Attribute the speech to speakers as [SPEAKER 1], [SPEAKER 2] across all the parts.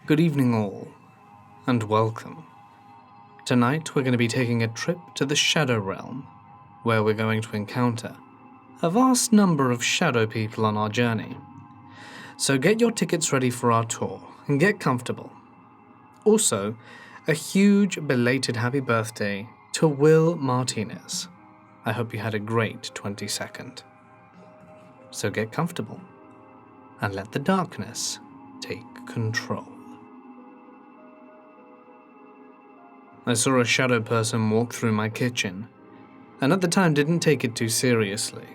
[SPEAKER 1] Good evening all, and welcome. Tonight we're going to be taking a trip to the Shadow Realm, where we're going to encounter a vast number of shadow people on our journey. So get your tickets ready for our tour, and get comfortable. Also, a huge belated happy birthday to Will Martinez. I hope you had a great 22nd. So get comfortable, and let the darkness take control. I saw a shadow person walk through my kitchen, and at the time didn't take it too seriously.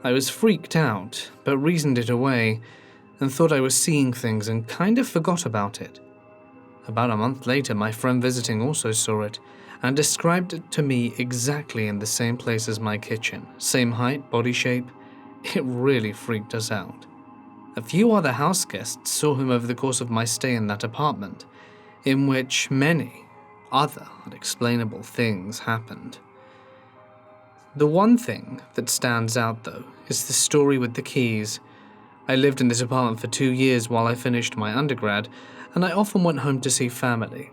[SPEAKER 1] I was freaked out, but reasoned it away, and thought I was seeing things and kind of forgot about it. About a month later, my friend visiting also saw it, and described it to me exactly in the same place as my kitchen, same height, body shape. It really freaked us out. A few other house guests saw him over the course of my stay in that apartment, in which many other unexplainable things happened. The one thing that stands out, though, is the story with the keys. I lived in this apartment for 2 years while I finished my undergrad, and I often went home to see family.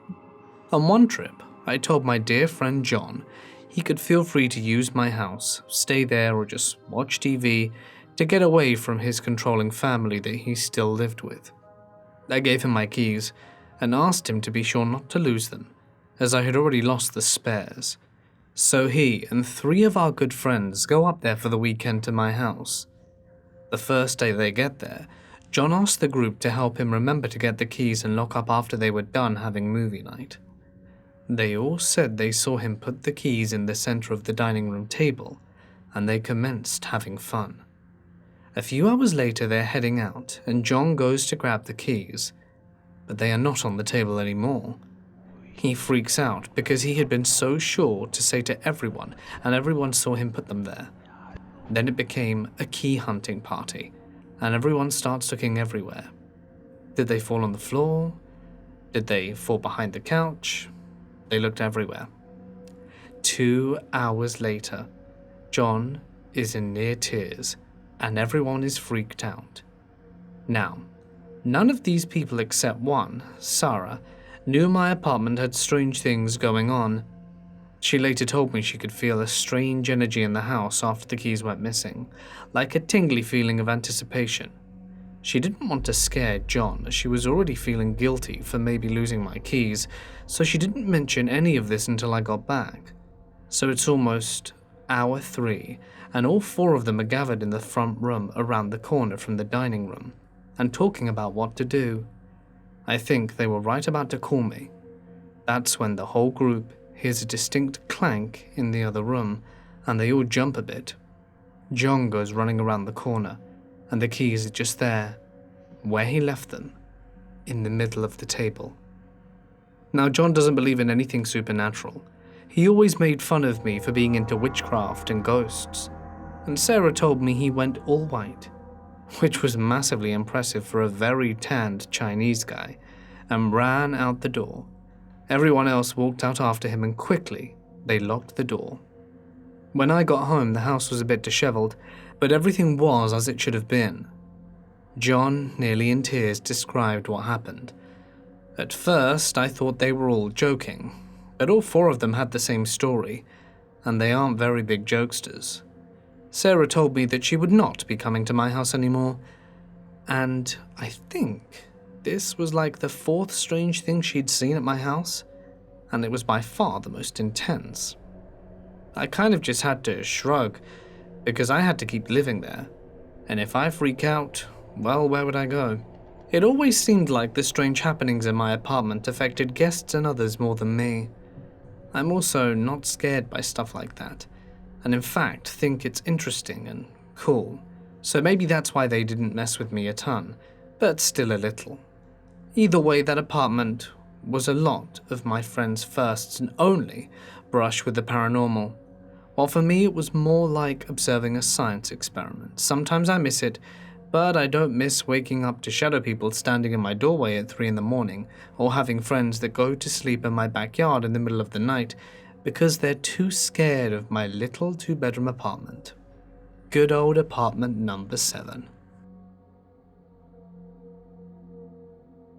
[SPEAKER 1] On one trip, I told my dear friend John he could feel free to use my house, stay there, or just watch TV to get away from his controlling family that he still lived with. I gave him my keys and asked him to be sure not to lose them, as I had already lost the spares. So he and 3 of our good friends go up there for the weekend to my house. The first day they get there, John asked the group to help him remember to get the keys and lock up after they were done having movie night. They all said they saw him put the keys in the center of the dining room table, and they commenced having fun. A few hours later they're heading out, and John goes to grab the keys, but they are not on the table anymore. He freaks out because he had been so sure to say to everyone, and everyone saw him put them there. Then it became a key hunting party, and everyone starts looking everywhere. Did they fall on the floor? Did they fall behind the couch? They looked everywhere. 2 hours later, John is in near tears, and everyone is freaked out. Now, none of these people except one, Sarah, knew my apartment had strange things going on. She later told me she could feel a strange energy in the house after the keys went missing, like a tingly feeling of anticipation. She didn't want to scare John, as she was already feeling guilty for maybe losing my keys, so she didn't mention any of this until I got back. So it's almost hour 3, and all 4 of them are gathered in the front room around the corner from the dining room, and talking about what to do. I think they were right about to call me. That's when the whole group hears a distinct clank in the other room, and they all jump a bit. John goes running around the corner, and the keys are just there, where he left them, in the middle of the table. Now, John doesn't believe in anything supernatural. He always made fun of me for being into witchcraft and ghosts, and Sarah told me he went all white, which was massively impressive for a very tanned Chinese guy, and ran out the door. Everyone else walked out after him, and quickly they locked the door. When I got home, the house was a bit disheveled, but everything was as it should have been. John, nearly in tears, described what happened. At first, I thought they were all joking, but all 4 of them had the same story, and they aren't very big jokesters. Sarah told me that she would not be coming to my house anymore, and I think this was like the 4th strange thing she'd seen at my house, and it was by far the most intense. I kind of just had to shrug, because I had to keep living there, and if I freak out, well, where would I go? It always seemed like the strange happenings in my apartment affected guests and others more than me. I'm also not scared by stuff like that, and in fact think it's interesting and cool, so maybe that's why they didn't mess with me a ton, but still a little. Either way, that apartment was a lot of my friends' firsts and only brush with the paranormal, while for me it was more like observing a science experiment. Sometimes I miss it, but I don't miss waking up to shadow people standing in my doorway at 3 in the morning, or having friends that go to sleep in my backyard in the middle of the night because they're too scared of my little 2-bedroom apartment. Good old apartment number 7.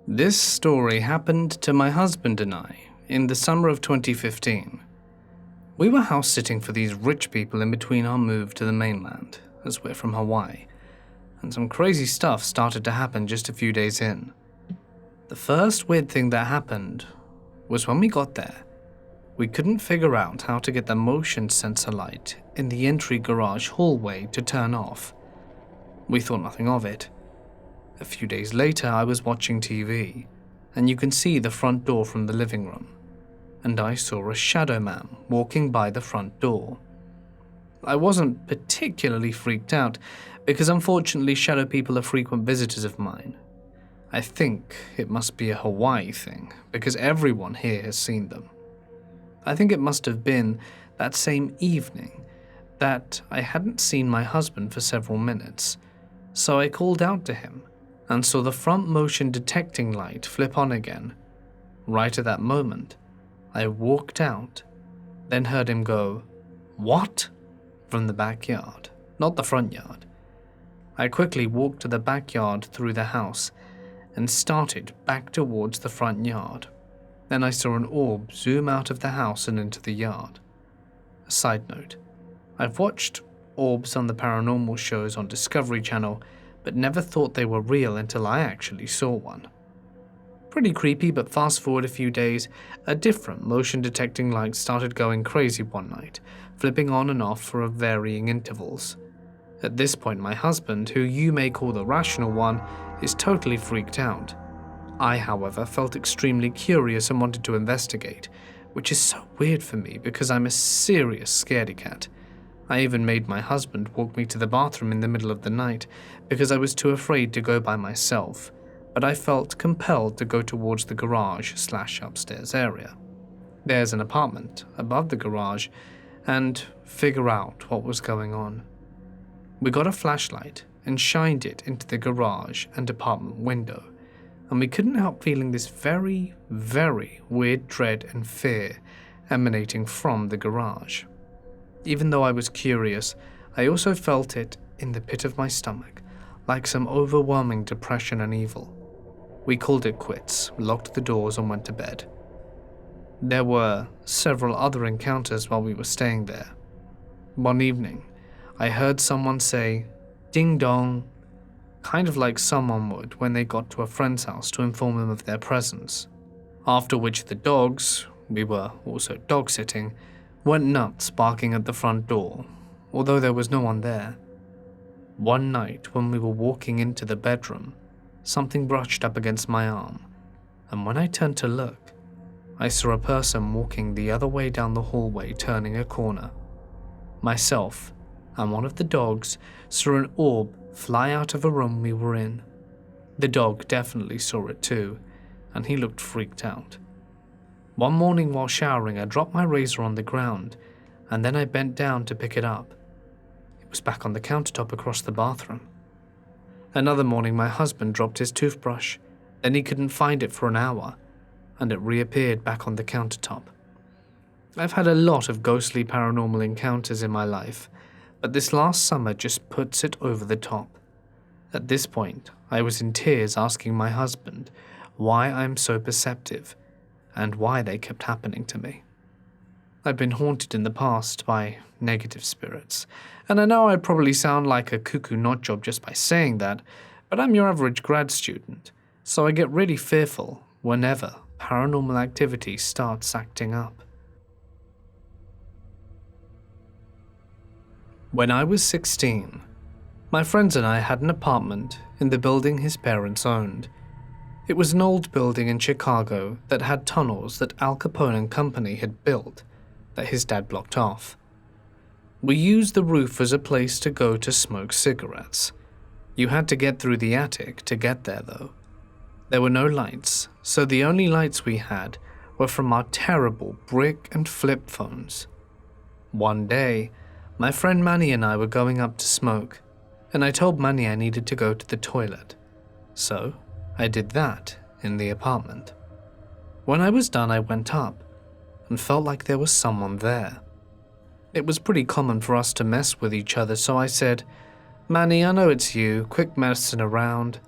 [SPEAKER 1] This story happened to my husband and I in the summer of 2015. We were house sitting for these rich people in between our move to the mainland, as we're from Hawaii, and some crazy stuff started to happen just a few days in. The first weird thing that happened was when we got there, we couldn't figure out how to get the motion sensor light in the entry garage hallway to turn off. We thought nothing of it. A few days later, I was watching TV, and you can see the front door from the living room, and I saw a shadow man walking by the front door. I wasn't particularly freaked out, because unfortunately shadow people are frequent visitors of mine. I think it must be a Hawaii thing, because everyone here has seen them. I think it must have been that same evening that I hadn't seen my husband for several minutes, so I called out to him and saw the front motion detecting light flip on again. Right at that moment, I walked out, then heard him go, "What?" from the backyard, not the front yard. I quickly walked to the backyard through the house and started back towards the front yard. Then I saw an orb zoom out of the house and into the yard. A side note, I've watched orbs on the paranormal shows on Discovery Channel, but never thought they were real until I actually saw one. Pretty creepy, but fast forward a few days, a different motion detecting light started going crazy one night, flipping on and off for varying intervals. At this point, my husband, who you may call the rational one, is totally freaked out. I, however, felt extremely curious and wanted to investigate, which is so weird for me because I'm a serious scaredy cat. I even made my husband walk me to the bathroom in the middle of the night because I was too afraid to go by myself, but I felt compelled to go towards the garage/upstairs area. There's an apartment above the garage, and figure out what was going on. We got a flashlight and shined it into the garage and apartment window, and we couldn't help feeling this very, very weird dread and fear emanating from the garage. Even though I was curious, I also felt it in the pit of my stomach, like some overwhelming depression and evil. We called it quits, locked the doors, and went to bed. There were several other encounters while we were staying there. One evening, I heard someone say, "Ding dong," kind of like someone would when they got to a friend's house to inform them of their presence. After which the dogs, we were also dog sitting, went nuts barking at the front door, although there was no one there. One night when we were walking into the bedroom, something brushed up against my arm, and when I turned to look, I saw a person walking the other way down the hallway turning a corner. Myself and one of the dogs saw an orb fly out of a room we were in. The dog definitely saw it too, and he looked freaked out. One morning while showering, I dropped my razor on the ground, and then I bent down to pick it up. It was back on the countertop across the bathroom. Another morning, my husband dropped his toothbrush, then he couldn't find it for an hour, and it reappeared back on the countertop. I've had a lot of ghostly paranormal encounters in my life, but this last summer just puts it over the top. At this point, I was in tears asking my husband why I'm so perceptive and why they kept happening to me. I've been haunted in the past by negative spirits, and I know I probably sound like a cuckoo nutjob just by saying that, but I'm your average grad student, so I get really fearful whenever paranormal activity starts acting up. When I was 16, my friends and I had an apartment in the building his parents owned. It was an old building in Chicago that had tunnels that Al Capone and company had built that his dad blocked off. We used the roof as a place to go to smoke cigarettes. You had to get through the attic to get there though. There were no lights, so the only lights we had were from our terrible brick and flip phones. One day, my friend Manny and I were going up to smoke, and I told Manny I needed to go to the toilet. So, I did that in the apartment. When I was done, I went up and felt like there was someone there. It was pretty common for us to mess with each other, so I said, "Manny, I know it's you, quick messing around."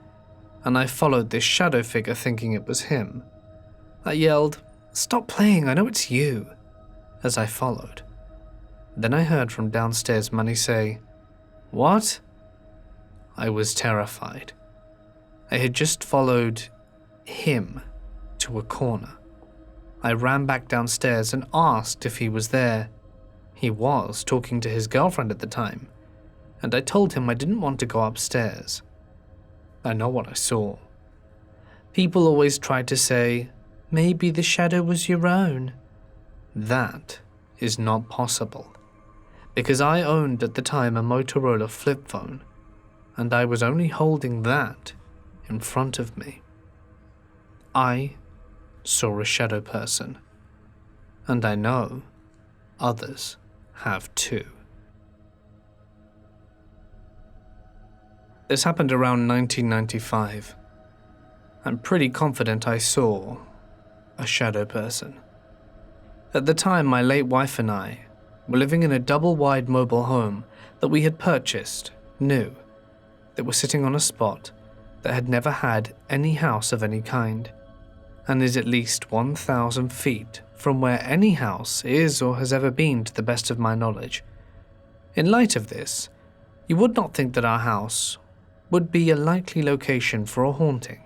[SPEAKER 1] and I followed this shadow figure thinking it was him. I yelled, "Stop playing, I know it's you," as I followed. Then I heard from downstairs Manny say, "What?" I was terrified. I had just followed him to a corner. I ran back downstairs and asked if he was there. He was talking to his girlfriend at the time, and I told him I didn't want to go upstairs. I know what I saw. People always tried to say, "Maybe the shadow was your own." That is not possible, because I owned at the time a Motorola flip phone, and I was only holding that in front of me. I saw a shadow person, and I know others have too. This happened around 1995. I'm pretty confident I saw a shadow person. At the time, my late wife and I were living in a double-wide mobile home that we had purchased, new, that was sitting on a spot that had never had any house of any kind, and is at least 1,000 feet from where any house is or has ever been to the best of my knowledge. In light of this, you would not think that our house would be a likely location for a haunting.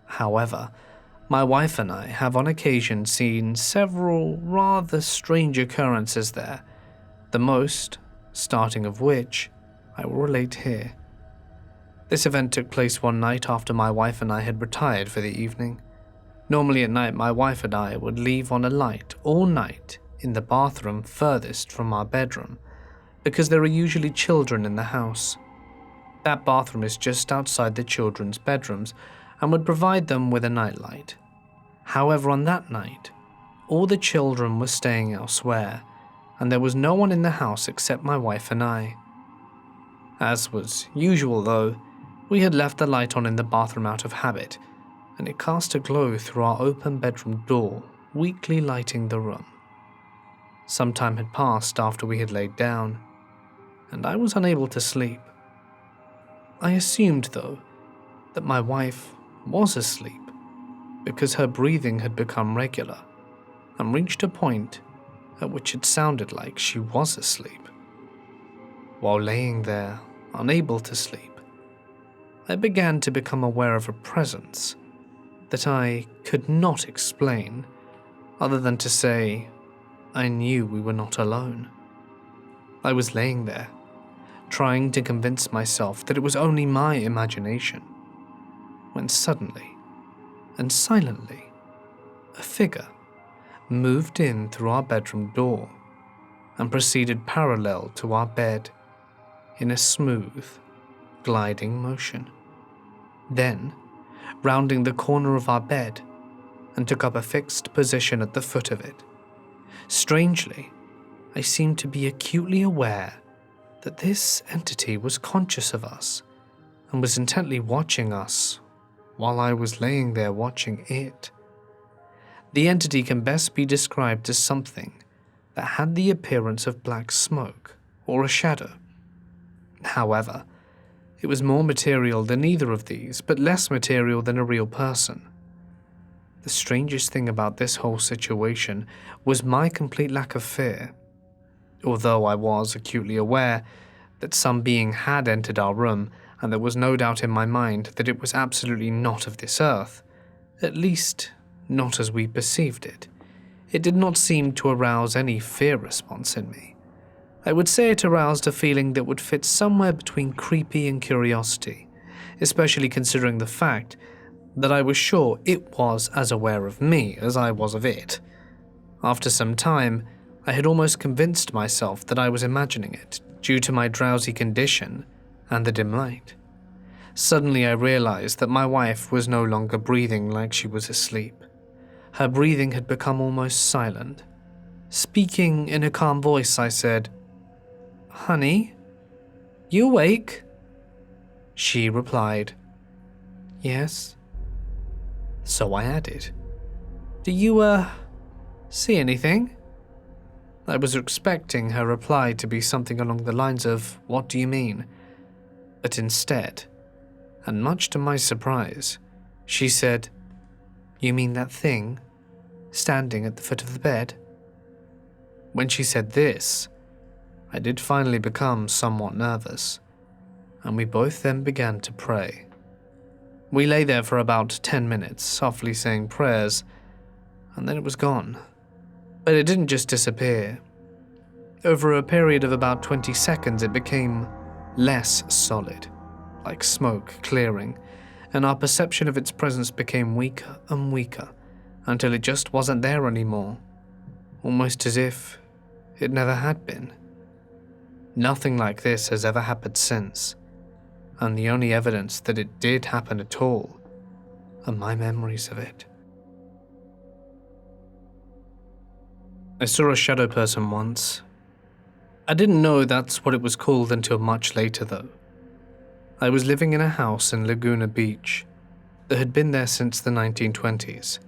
[SPEAKER 1] However, my wife and I have on occasion seen several rather strange occurrences there, the most, starting of which, I will relate here. This event took place one night after my wife and I had retired for the evening. Normally at night, my wife and I would leave on a light all night in the bathroom furthest from our bedroom, because there are usually children in the house. That bathroom is just outside the children's bedrooms and would provide them with a nightlight. However, on that night, all the children were staying elsewhere, and there was no one in the house except my wife and I. As was usual though, we had left the light on in the bathroom out of habit, and it cast a glow through our open bedroom door, weakly lighting the room. Some time had passed after we had laid down, and I was unable to sleep. I assumed, though, that my wife was asleep, because her breathing had become regular and reached a point at which it sounded like she was asleep. While laying there, unable to sleep, I began to become aware of a presence that I could not explain, other than to say I knew we were not alone. I was laying there, trying to convince myself that it was only my imagination, when suddenly and silently, a figure moved in through our bedroom door and proceeded parallel to our bed in a smooth, gliding motion. Then, rounding the corner of our bed, and took up a fixed position at the foot of it. Strangely, I seemed to be acutely aware that this entity was conscious of us and was intently watching us while I was laying there watching it. The entity can best be described as something that had the appearance of black smoke or a shadow. However, it was more material than either of these, but less material than a real person. The strangest thing about this whole situation was my complete lack of fear. Although I was acutely aware that some being had entered our room, and there was no doubt in my mind that it was absolutely not of this earth, at least not as we perceived it, it did not seem to arouse any fear response in me. I would say it aroused a feeling that would fit somewhere between creepy and curiosity, especially considering the fact that I was sure it was as aware of me as I was of it. After some time, I had almost convinced myself that I was imagining it due to my drowsy condition and the dim light. Suddenly I realized that my wife was no longer breathing like she was asleep. Her breathing had become almost silent. Speaking in a calm voice, I said, "Honey, you awake?" She replied, "Yes." So I added, "Do you, see anything?" I was expecting her reply to be something along the lines of, "What do you mean?" But instead, and much to my surprise, she said, "You mean that thing standing at the foot of the bed?" When she said this, I did finally become somewhat nervous, and we both then began to pray. We lay there for about 10 minutes, softly saying prayers, and then it was gone. But it didn't just disappear. Over a period of about 20 seconds, it became less solid, like smoke clearing, and our perception of its presence became weaker and weaker until it just wasn't there anymore, almost as if it never had been. Nothing like this has ever happened since, and the only evidence that it did happen at all are my memories of it. I saw a shadow person once. I didn't know that's what it was called until much later though. I was living in a house in Laguna Beach that had been there since the 1920s.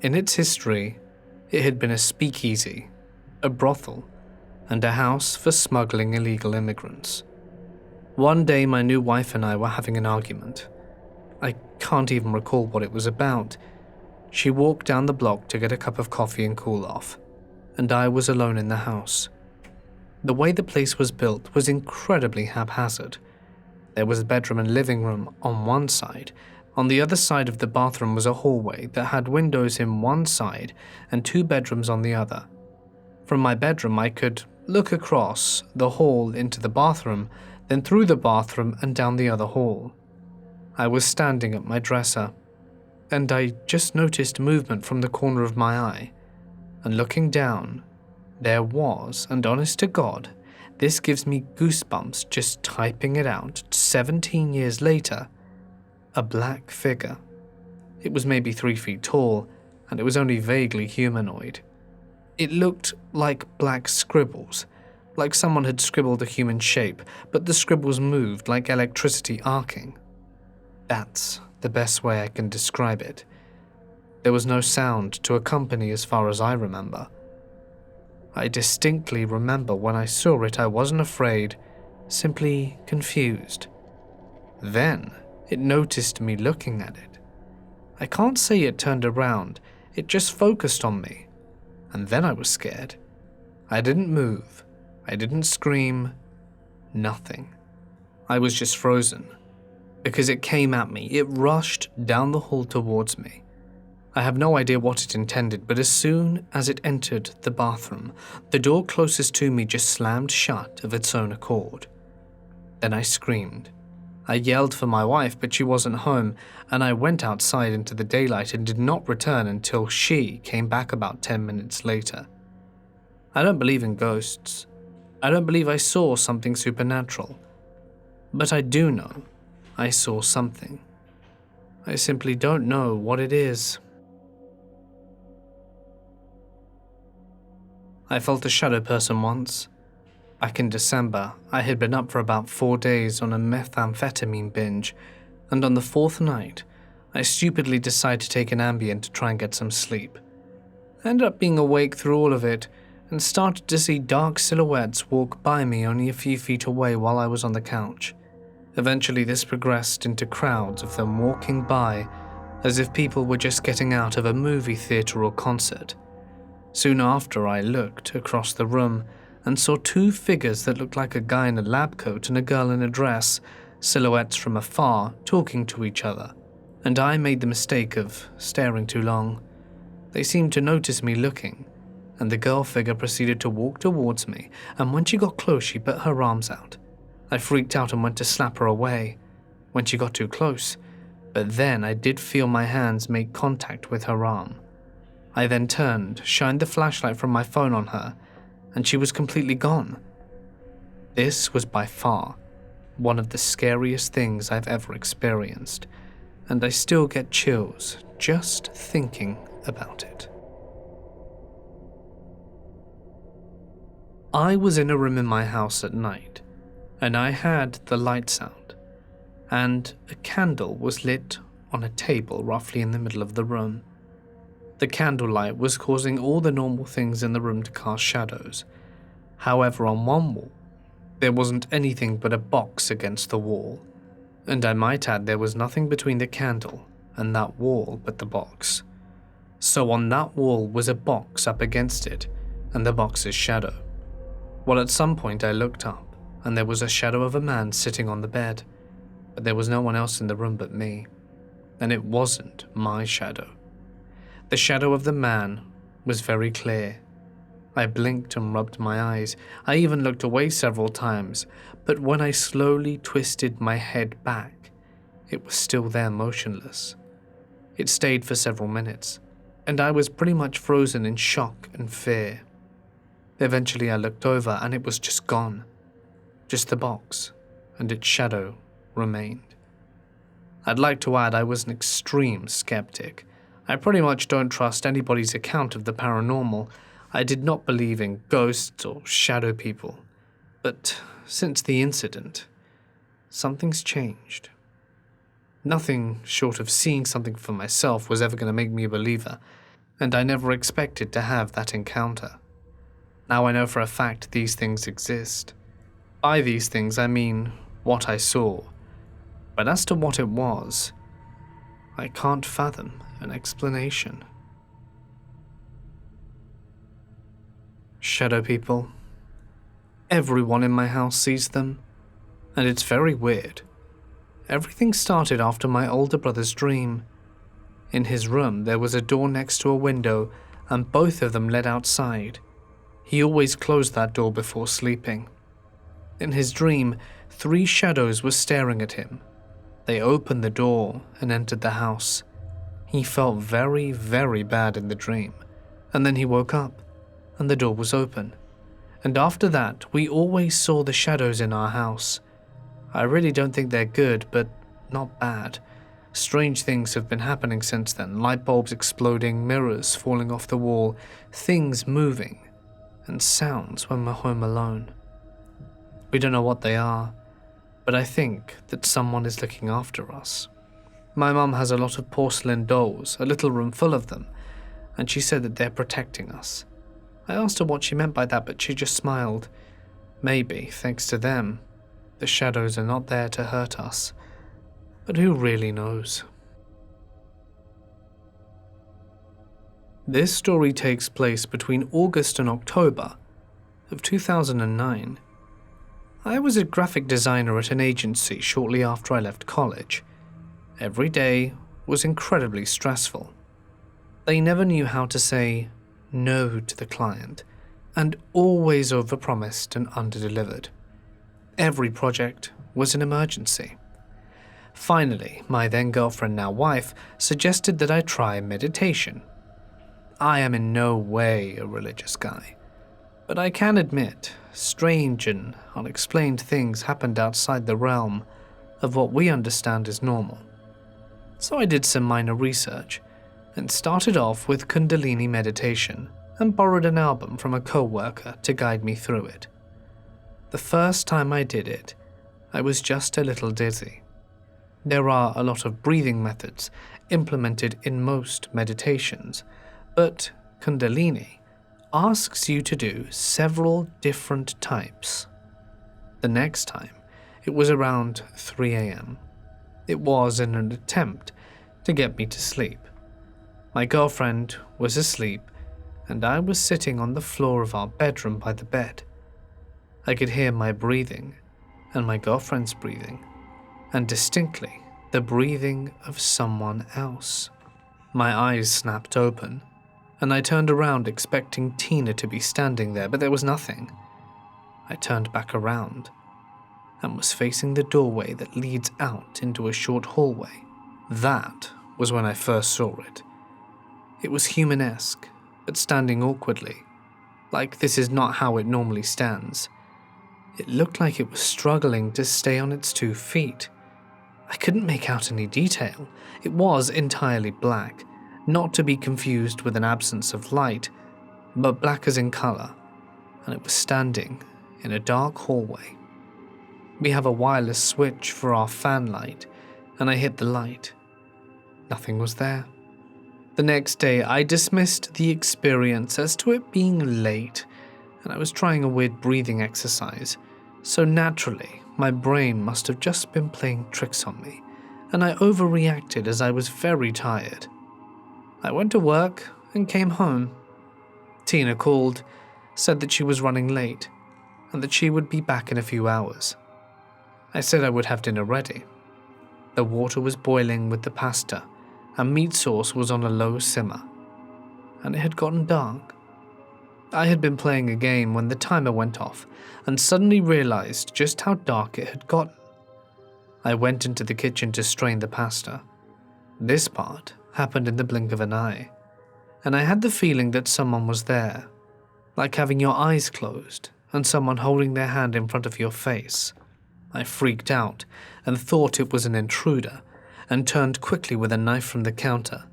[SPEAKER 1] In its history, it had been a speakeasy, a brothel, and a house for smuggling illegal immigrants. One day my new wife and I were having an argument. I can't even recall what it was about. She walked down the block to get a cup of coffee and cool off, and I was alone in the house. The way the place was built was incredibly haphazard. There was a bedroom and living room on one side. On the other side of the bathroom was a hallway that had windows in one side and 2 bedrooms on the other. From my bedroom, I could look across the hall into the bathroom, then through the bathroom and down the other hall. I was standing at my dresser, and I just noticed movement from the corner of my eye, and looking down, there was, and honest to God, this gives me goosebumps just typing it out 17 years later, a black figure. It was maybe 3 feet tall, and it was only vaguely humanoid. It looked like black scribbles, like someone had scribbled a human shape, but the scribbles moved like electricity arcing. That's the best way I can describe it. There was no sound to accompany as far as I remember. I distinctly remember when I saw it I wasn't afraid, simply confused. Then it noticed me looking at it. I can't say it turned around, it just focused on me. And then I was scared. I didn't move. I didn't scream. Nothing. I was just frozen. Because it came at me. It rushed down the hall towards me. I have no idea what it intended, but as soon as it entered the bathroom, the door closest to me just slammed shut of its own accord. Then I screamed. I yelled for my wife, but she wasn't home, and I went outside into the daylight and did not return until she came back about 10 minutes later. I don't believe in ghosts. I don't believe I saw something supernatural. But I do know I saw something. I simply don't know what it is. I felt a shadow person once. Back in December, I had been up for about 4 days on a methamphetamine binge, and on the 4th night, I stupidly decided to take an Ambien to try and get some sleep. I ended up being awake through all of it, and started to see dark silhouettes walk by me only a few feet away while I was on the couch. Eventually this progressed into crowds of them walking by, as if people were just getting out of a movie theater or concert. Soon after, I looked across the room and saw 2 figures that looked like a guy in a lab coat and a girl in a dress, silhouettes from afar, talking to each other, and I made the mistake of staring too long. They seemed to notice me looking, and the girl figure proceeded to walk towards me, and when she got close she put her arms out. I freaked out and went to slap her away when she got too close, but then I did feel my hands make contact with her arm. I then turned, shined the flashlight from my phone on her, and she was completely gone. This was by far one of the scariest things I've ever experienced, and I still get chills just thinking about it. I was in a room in my house at night, and I had the lights out, and a candle was lit on a table roughly in the middle of the room. The candlelight was causing all the normal things in the room to cast shadows. However, on one wall, there wasn't anything but a box against the wall, And I might add there was nothing between the candle and that wall but the box. So on that wall was a box up against it, and the box's shadow. Well, at some point I looked up, and there was a shadow of a man sitting on the bed, but there was no one else in the room but me. And it wasn't my shadow. The shadow of the man was very clear. I blinked and rubbed my eyes. I even looked away several times, but when I slowly twisted my head back, it was still there motionless. It stayed for several minutes, and I was pretty much frozen in shock and fear. Eventually I looked over and it was just gone. Just the box, and its shadow remained. I'd like to add I was an extreme skeptic. I pretty much don't trust anybody's account of the paranormal. I did not believe in ghosts or shadow people. But since the incident, something's changed. Nothing short of seeing something for myself was ever going to make me a believer, and I never expected to have that encounter. Now I know for a fact these things exist. By these things I mean what I saw. But as to what it was, I can't fathom an explanation. Shadow people. Everyone in my house sees them, and it's very weird. Everything started after my older brother's dream. In his room, there was a door next to a window, and both of them led outside. He always closed that door before sleeping. In his dream, 3 shadows were staring at him. They opened the door and entered the house. He felt very, very bad in the dream, and then he woke up, and the door was open. And after that, we always saw the shadows in our house. I really don't think they're good, but not bad. Strange things have been happening since then, light bulbs exploding, mirrors falling off the wall, things moving, and sounds when we're home alone. We don't know what they are, but I think that someone is looking after us. My mum has a lot of porcelain dolls, a little room full of them, and she said that they're protecting us. I asked her what she meant by that, but she just smiled. Maybe, thanks to them, the shadows are not there to hurt us. But who really knows? This story takes place between August and October of 2009. I was a graphic designer at an agency shortly after I left college. Every day was incredibly stressful. They never knew how to say no to the client, and always overpromised and underdelivered. Every project was an emergency. Finally, my then girlfriend, now wife, suggested that I try meditation. I am in no way a religious guy, but I can admit, strange and unexplained things happened outside the realm of what we understand as normal. So I did some minor research and started off with Kundalini meditation and borrowed an album from a co-worker to guide me through it. The first time I did it, I was just a little dizzy. There are a lot of breathing methods implemented in most meditations, but Kundalini asks you to do several different types. The next time, it was around 3 a.m. It was in an attempt to get me to sleep. My girlfriend was asleep, and I was sitting on the floor of our bedroom by the bed. I could hear my breathing and my girlfriend's breathing, and distinctly the breathing of someone else. My eyes snapped open, and I turned around expecting Tina to be standing there, but there was nothing. I turned back around and was facing the doorway that leads out into a short hallway. That was when I first saw it. It was human-esque, but standing awkwardly, like this is not how it normally stands. It looked like it was struggling to stay on its 2 feet. I couldn't make out any detail. It was entirely black, not to be confused with an absence of light, but black as in color, and it was standing in a dark hallway. We have a wireless switch for our fan light, and I hit the light. Nothing was there. The next day, I dismissed the experience as to it being late, and I was trying a weird breathing exercise, So naturally, my brain must have just been playing tricks on me, and I overreacted as I was very tired. I went to work and came home. Tina called, said that she was running late, and that she would be back in a few hours. I said I would have dinner ready. The water was boiling with the pasta, and meat sauce was on a low simmer, and it had gotten dark. I had been playing a game when the timer went off and suddenly realized just how dark it had gotten. I went into the kitchen to strain the pasta. This part happened in the blink of an eye, and I had the feeling that someone was there, like having your eyes closed and someone holding their hand in front of your face. I freaked out and thought it was an intruder and turned quickly with a knife from the counter.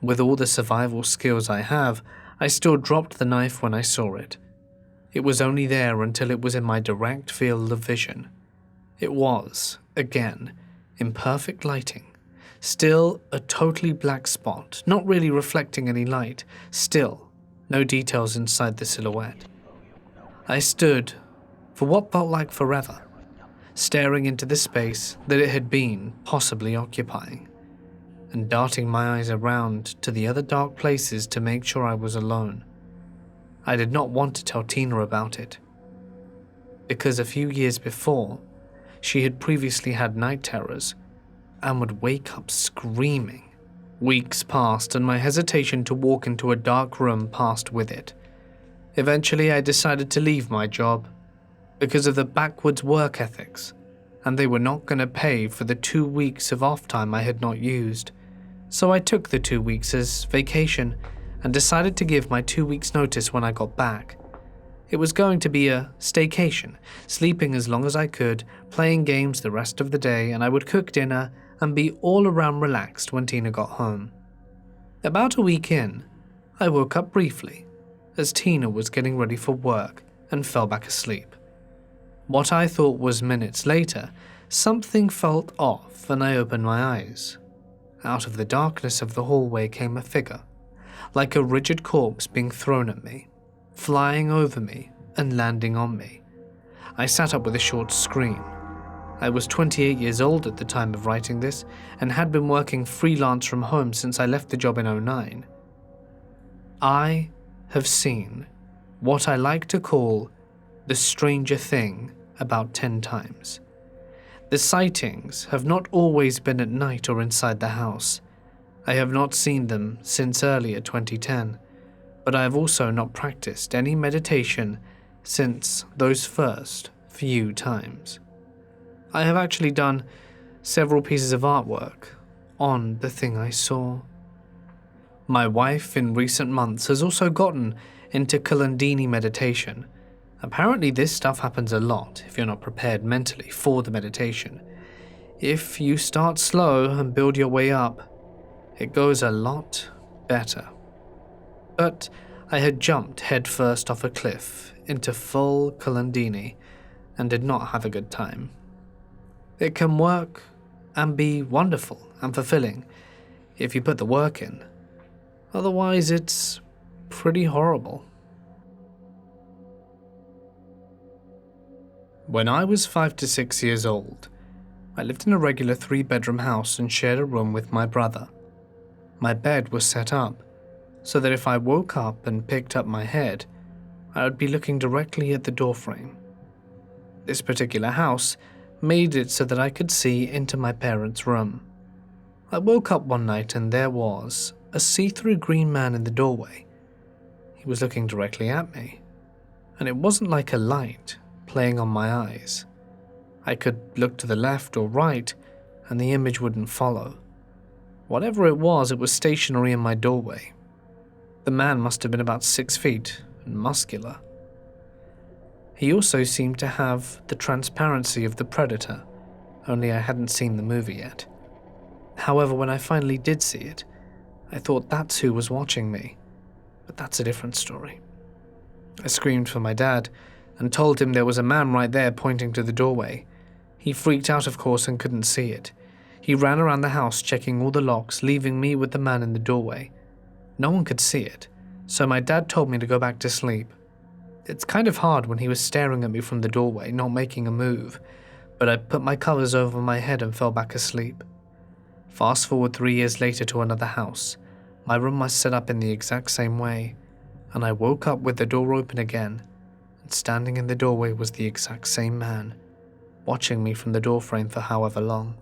[SPEAKER 1] With all the survival skills I have, I still dropped the knife when I saw it. It was only there until it was in my direct field of vision. It was, again, in perfect lighting. Still a totally black spot, not really reflecting any light. Still, no details inside the silhouette. I stood, for what felt like forever, staring into the space that it had been possibly occupying, and darting my eyes around to the other dark places to make sure I was alone. I did not want to tell Tina about it, because a few years before, she had previously had night terrors and would wake up screaming. Weeks passed and my hesitation to walk into a dark room passed with it. Eventually I decided to leave my job because of the backwards work ethics, and they were not going to pay for the 2 weeks of off time I had not used. So I took the 2 weeks as vacation and decided to give my 2 weeks notice when I got back. It was going to be a staycation, sleeping as long as I could, playing games the rest of the day, and I would cook dinner and be all around relaxed when Tina got home. About a week in, I woke up briefly as Tina was getting ready for work and fell back asleep. What I thought was minutes later, something felt off and I opened my eyes. Out of the darkness of the hallway came a figure, like a rigid corpse being thrown at me, flying over me and landing on me. I sat up with a short scream. I was 28 years old at the time of writing this and had been working freelance from home since I left the job in 2009. I have seen what I like to call the stranger thing about 10 times. The sightings have not always been at night or inside the house. I have not seen them since earlier 2010, but I have also not practiced any meditation since those first few times. I have actually done several pieces of artwork on the thing I saw. My wife in recent months has also gotten into Kundalini meditation. Apparently this stuff happens a lot if you're not prepared mentally for the meditation. If you start slow and build your way up, it goes a lot better. But I had jumped headfirst off a cliff into full Kundalini and did not have a good time. It can work and be wonderful and fulfilling if you put the work in. Otherwise, it's pretty horrible. When I was 5 to 6 years old, I lived in a regular 3-bedroom house and shared a room with my brother. My bed was set up so that if I woke up and picked up my head, I would be looking directly at the doorframe. This particular house made it so that I could see into my parents' room. I woke up one night and there was a see-through green man in the doorway. He was looking directly at me, and it wasn't like a light playing on my eyes. I could look to the left or right and the image wouldn't follow. Whatever it was stationary in my doorway. The man must have been about 6 feet and muscular. He also seemed to have the transparency of the Predator, only I hadn't seen the movie yet. However, when I finally did see it, I thought that's who was watching me, but that's a different story. I screamed for my dad and told him there was a man right there pointing to the doorway. He freaked out, of course, and couldn't see it. He ran around the house checking all the locks, leaving me with the man in the doorway. No one could see it, so my dad told me to go back to sleep. It's kind of hard when he was staring at me from the doorway, not making a move, but I put my covers over my head and fell back asleep. Fast forward 3 years later to another house. My room was set up in the exact same way, and I woke up with the door open again, and standing in the doorway was the exact same man, watching me from the doorframe for however long.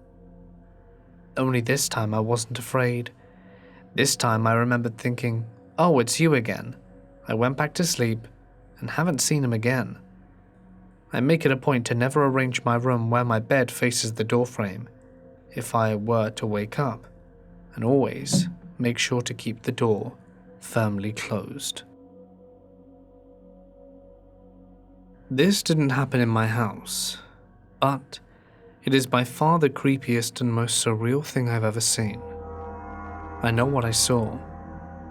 [SPEAKER 1] Only this time I wasn't afraid. This time I remembered thinking, "Oh, it's you again." I went back to sleep and haven't seen him again. I make it a point to never arrange my room where my bed faces the doorframe if I were to wake up, and always make sure to keep the door firmly closed. This didn't happen in my house, but it is by far the creepiest and most surreal thing I've ever seen. I know what I saw,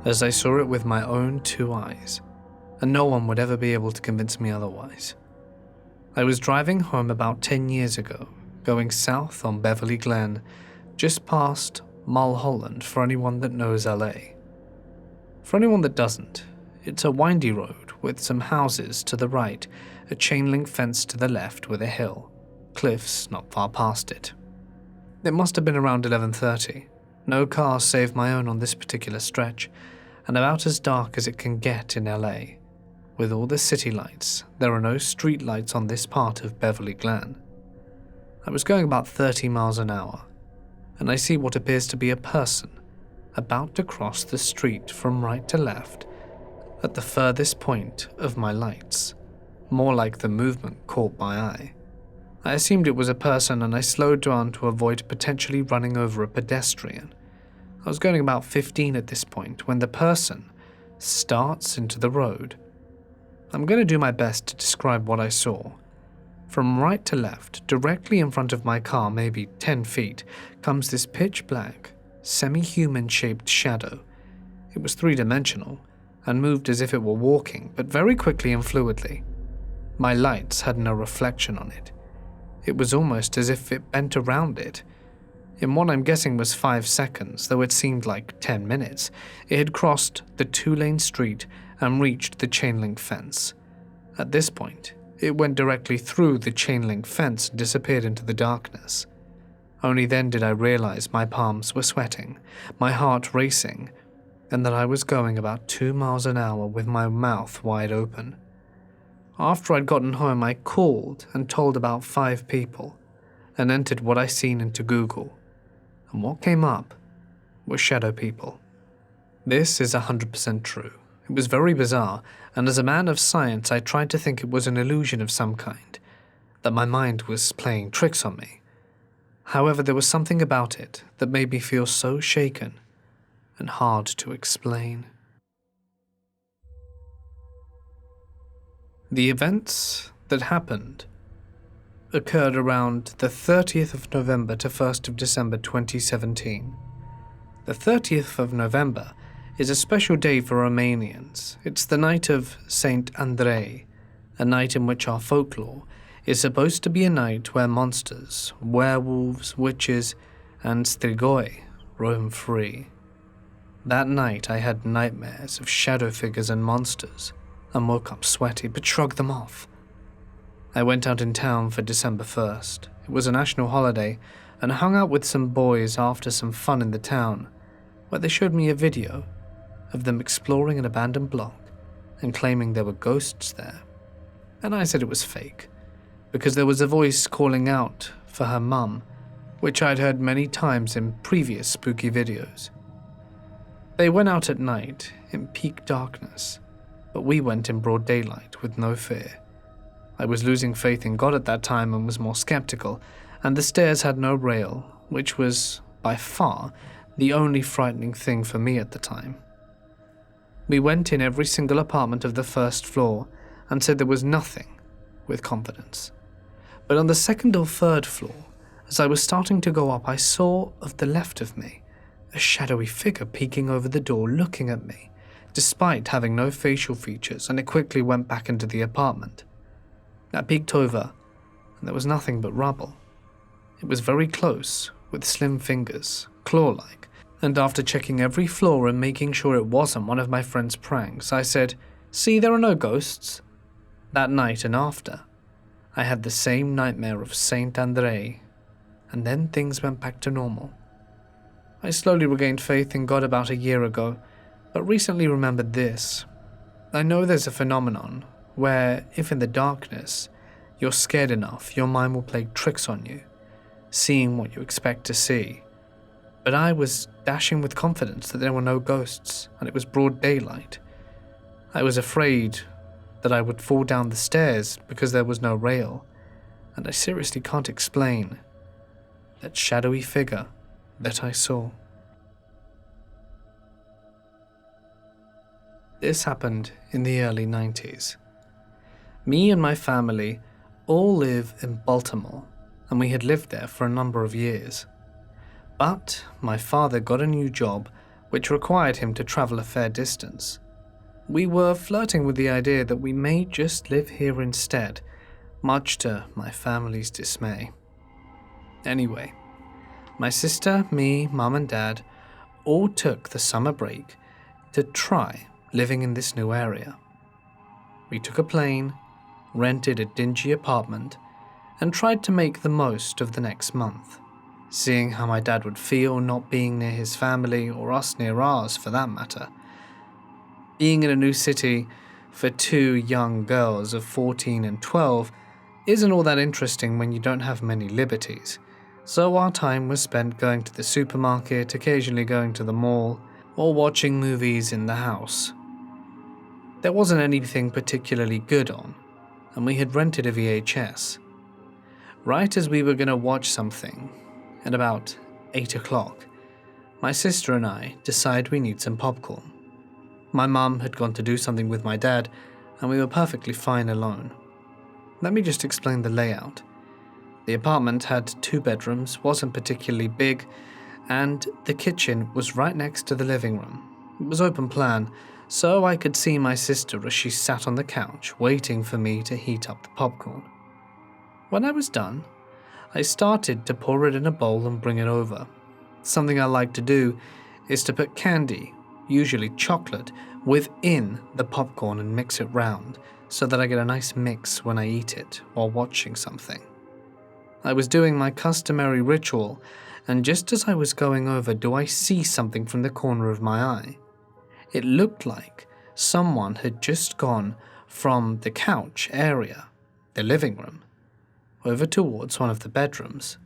[SPEAKER 1] as I saw it with my own 2 eyes, and no one would ever be able to convince me otherwise. I was driving home about 10 years ago, going south on Beverly Glen, just past Mulholland for anyone that knows LA. For anyone that doesn't, it's a windy road with some houses to the right, a chain link fence to the left with a hill, cliffs not far past it. It must have been around 11:30. No cars save my own on this particular stretch, and about as dark as it can get in LA. With all the city lights, there are no street lights on this part of Beverly Glen. I was going about 30 miles an hour, and I see what appears to be a person about to cross the street from right to left at the furthest point of my lights, more like the movement caught my eye. I assumed it was a person and I slowed down to avoid potentially running over a pedestrian. I was going about 15 at this point when the person starts into the road. I'm going to do my best to describe what I saw. From right to left, directly in front of my car, maybe 10 feet, comes this pitch black, semi-human shaped shadow. It was 3-dimensional and moved as if it were walking, but very quickly and fluidly. My lights had no reflection on it. It was almost as if it bent around it. In what I'm guessing was 5 seconds, though it seemed like 10 minutes, it had crossed the 2-lane street and reached the chain link fence. At this point, it went directly through the chain link fence and disappeared into the darkness. Only then did I realize my palms were sweating, my heart racing, and that I was going about 2 miles an hour with my mouth wide open. After I'd gotten home, I called and told about 5 people and entered what I seen into Google. And what came up were shadow people. This is 100% true. It was very bizarre, and as a man of science, I tried to think it was an illusion of some kind, that my mind was playing tricks on me. However, there was something about it that made me feel so shaken and hard to explain. The events that happened occurred around the 30th of November to 1st of December 2017. The 30th of November is a special day for Romanians. It's the night of Saint Andrei, a night in which our folklore is supposed to be a night where monsters, werewolves, witches, and strigoi roam free. That night I had nightmares of shadow figures and monsters, and woke up sweaty but shrugged them off. I went out in town for December 1st. It was a national holiday, and hung out with some boys after some fun in the town, where they showed me a video of them exploring an abandoned block and claiming there were ghosts there. And I said it was fake, because there was a voice calling out for her mum, which I'd heard many times in previous spooky videos. They went out at night in peak darkness, but we went in broad daylight with no fear. I was losing faith in God at that time and was more skeptical, and the stairs had no rail, which was, by far, the only frightening thing for me at the time. We went in every single apartment of the first floor and said there was nothing, with confidence. But on the second or third floor, as I was starting to go up, I saw, of the left of me, a shadowy figure peeking over the door looking at me, despite having no facial features, and it quickly went back into the apartment. I peeked over, and there was nothing but rubble. It was very close, with slim fingers, claw-like, and after checking every floor and making sure it wasn't one of my friend's pranks, I said, "See, there are no ghosts." That night and after, I had the same nightmare of Saint Andre, and then things went back to normal. I slowly regained faith in God about a year ago, but recently remembered this. I know there's a phenomenon where, if in the darkness, you're scared enough, your mind will play tricks on you, seeing what you expect to see. But I was dashing with confidence that there were no ghosts, and it was broad daylight. I was afraid that I would fall down the stairs because there was no rail, and I seriously can't explain that shadowy figure that I saw. This happened in the early 90s. Me and my family all live in Baltimore, and we had lived there for a number of years. But my father got a new job which required him to travel a fair distance. We were flirting with the idea that we may just live here instead, much to my family's dismay. Anyway, my sister, me, mum and dad all took the summer break to try living in this new area. We took a plane, rented a dingy apartment, and tried to make the most of the next month, seeing how my dad would feel not being near his family, or us near ours for that matter. Being in a new city for two young girls of 14 and 12 isn't all that interesting when you don't have many liberties, so our time was spent going to the supermarket, occasionally going to the mall, or watching movies in the house. There wasn't anything particularly good on, and we had rented a VHS. Right as we were going to watch something, at about 8 o'clock, my sister and I decide we need some popcorn. My mum had gone to do something with my dad, and we were perfectly fine alone. Let me just explain the layout. The apartment had 2 bedrooms, wasn't particularly big, and the kitchen was right next to the living room. It was open plan, so I could see my sister as she sat on the couch waiting for me to heat up the popcorn. When I was done, I started to pour it in a bowl and bring it over. Something I like to do is to put candy, usually chocolate, within the popcorn and mix it round so that I get a nice mix when I eat it while watching something. I was doing my customary ritual, and just as I was going over, do I see something from the corner of my eye. It looked like someone had just gone from the couch area, the living room, over towards one of the bedrooms.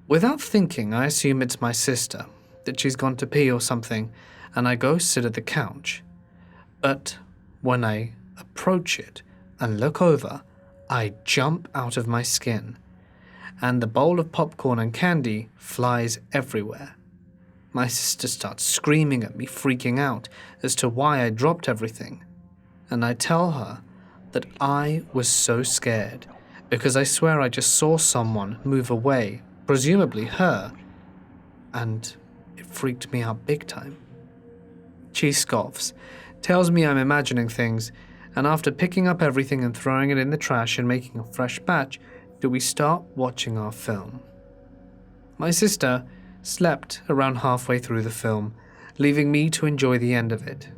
[SPEAKER 1] Without thinking, I assume it's my sister, that she's gone to pee or something, and I go sit at the couch. But when I approach it and look over, I jump out of my skin, and the bowl of popcorn and candy flies everywhere. My sister starts screaming at me, freaking out as to why I dropped everything, and I tell her that I was so scared because I swear I just saw someone move away, presumably her, and it freaked me out big time. She scoffs, tells me I'm imagining things, and after picking up everything and throwing it in the trash and making a fresh batch, do we start watching our film. My sister slept around halfway through the film, leaving me to enjoy the end of it.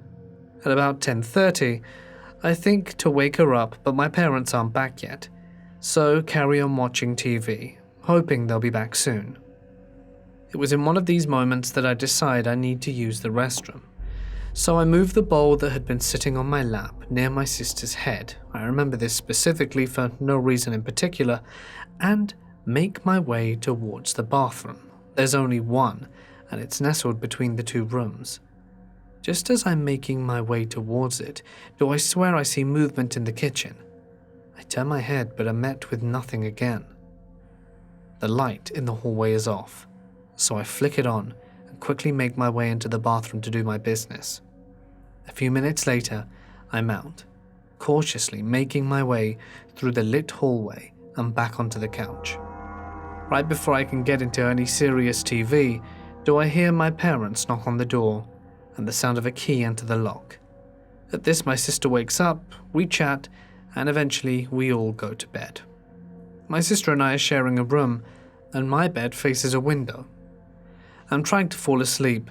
[SPEAKER 1] At about 10:30, I think to wake her up, but my parents aren't back yet, so carry on watching TV, hoping they'll be back soon. It was in one of these moments that I decide I need to use the restroom. So I move the bowl that had been sitting on my lap near my sister's head, I remember this specifically for no reason in particular, and make my way towards the bathroom. There's only one, and it's nestled between the 2 rooms. Just as I'm making my way towards it, do I swear I see movement in the kitchen. I turn my head, but am met with nothing again. The light in the hallway is off, so I flick it on and quickly make my way into the bathroom to do my business. A few minutes later, I'm out, cautiously making my way through the lit hallway and back onto the couch. Right before I can get into any serious TV, do I hear my parents knock on the door and the sound of a key enter the lock. At this, my sister wakes up, we chat, and eventually we all go to bed. My sister and I are sharing a room, and my bed faces a window. I'm trying to fall asleep,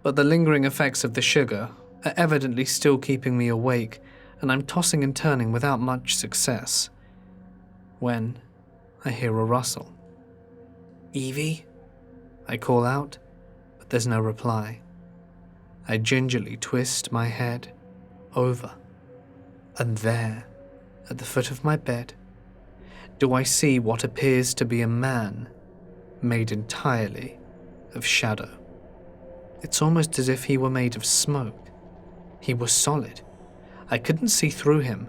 [SPEAKER 1] but the lingering effects of the sugar are evidently still keeping me awake, and I'm tossing and turning without much success, when I hear a rustle. "Evie?" I call out, but there's no reply. I gingerly twist my head over, and there, at the foot of my bed, do I see what appears to be a man made entirely of shadow. It's almost as if he were made of smoke. He was solid. I couldn't see through him,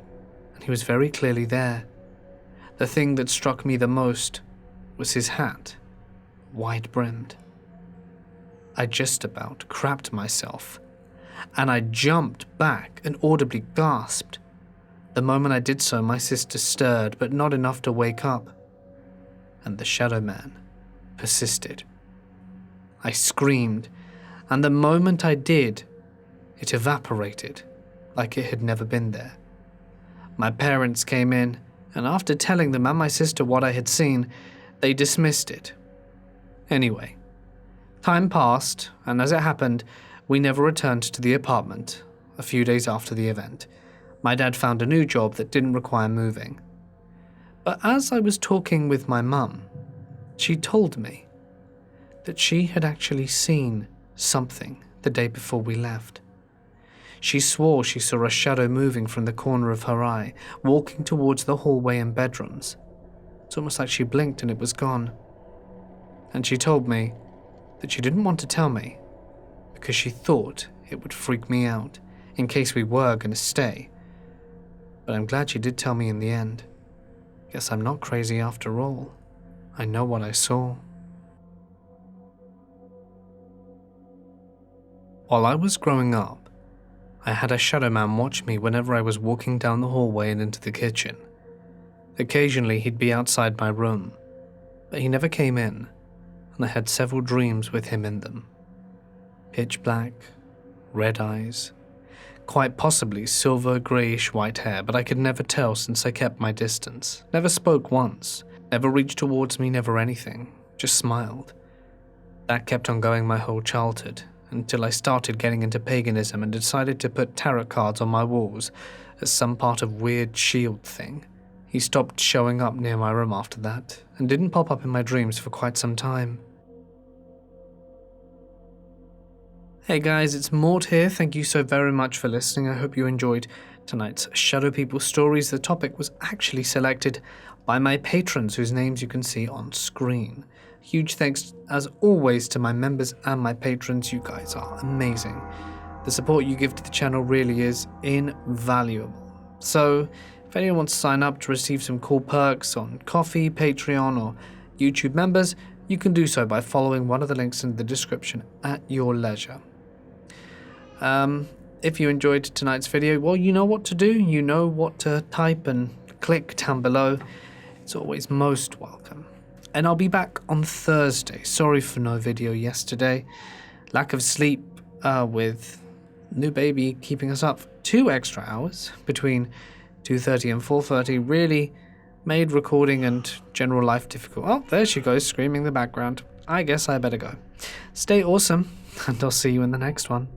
[SPEAKER 1] and he was very clearly there. The thing that struck me the most was his hat, wide-brimmed. I just about crapped myself, and I jumped back and audibly gasped. The moment I did so, my sister stirred, but not enough to wake up, and the shadow man persisted. I screamed, and the moment I did, it evaporated like it had never been there. My parents came in, and after telling them and my sister what I had seen, they dismissed it. Anyway, time passed, and as it happened, we never returned to the apartment. A few days after the event, my dad found a new job that didn't require moving. But as I was talking with my mum, she told me that she had actually seen something the day before we left. She swore she saw a shadow moving from the corner of her eye, walking towards the hallway and bedrooms. It's almost like she blinked and it was gone. And she told me that she didn't want to tell me because she thought it would freak me out in case we were going to stay. But I'm glad she did tell me in the end. Guess I'm not crazy after all. I know what I saw. While I was growing up, I had a shadow man watch me whenever I was walking down the hallway and into the kitchen. Occasionally he'd be outside my room, but he never came in, and I had several dreams with him in them. Pitch black, red eyes, quite possibly silver greyish white hair, but I could never tell since I kept my distance. Never spoke once, never reached towards me, never anything, just smiled. That kept on going my whole childhood, until I started getting into paganism and decided to put tarot cards on my walls as some part of weird shield thing. He stopped showing up near my room after that, and didn't pop up in my dreams for quite some time. Hey guys, it's Mort here. Thank you so very much for listening. I hope you enjoyed tonight's Shadow People stories. The topic was actually selected by my patrons, whose names you can see on screen. Huge thanks, as always, to my members and my patrons. You guys are amazing. The support you give to the channel really is invaluable. So, if anyone wants to sign up to receive some cool perks on Ko-fi, Patreon, or YouTube members, you can do so by following one of the links in the description at your leisure. If you enjoyed tonight's video, well, you know what to do. You know what to type and click down below. It's always most welcome. And I'll be back on Thursday. Sorry for no video yesterday. Lack of sleep with new baby keeping us up 2 extra hours between 2:30 and 4:30 really made recording and general life difficult. Oh, there she goes, screaming in the background. I guess I better go. Stay awesome, and I'll see you in the next one.